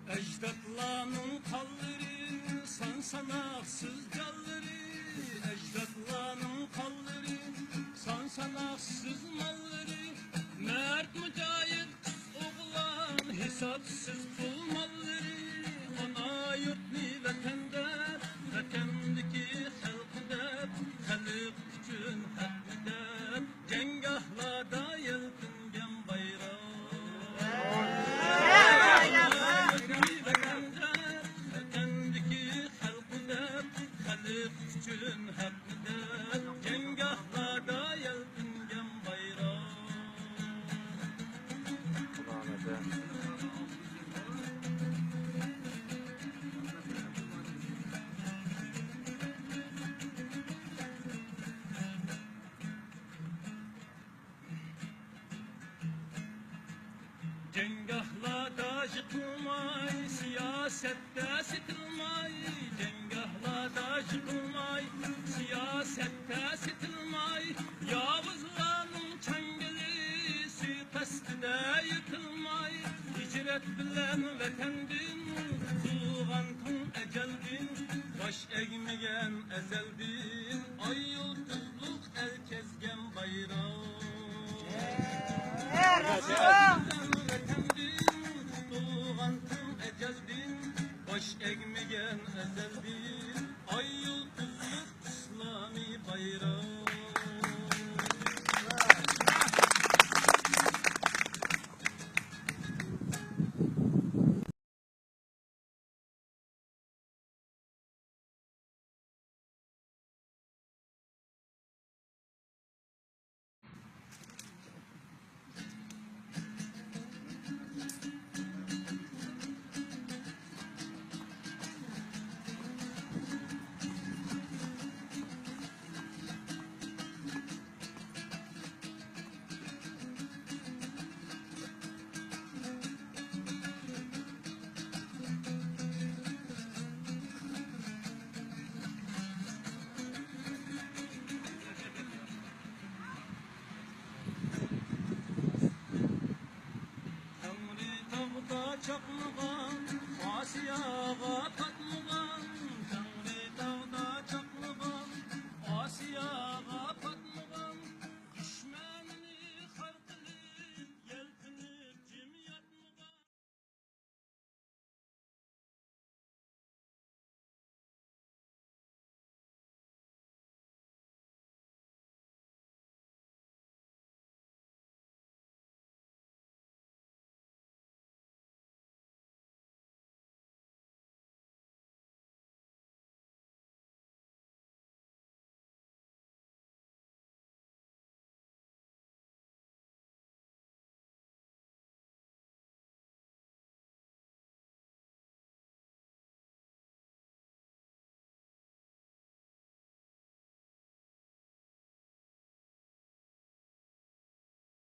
Ecdatlanın kalları, sansanaksız calları. Ecdatlanın kalları, sansanaksız malları. Mert mücahit oğlan, hesapsız pul malları. Ana yurtni vatanda, vatamdaki halkıda, halık üçün hakkıda, cengahlarda yeltingen bayrağı. Üçün hakkıda, cengahlarda yeltingen bayrağı. Cengahlarda yıkılmay, siyasette sıkılmay. Cengahlarda yıkılmay, siyasette sıkılmay. Yavuzların çengeli, suikastide yıkılmay. Hicret bilen vatandin, tuğantın eceldin. Baş eğmegen ezeldin, ay yıldızlık el kezgen bayrağı. Baş eğmegen ezeldin, ay yıldızlık İslami bayrağı. Çakmağa, Asiyağa katmağa.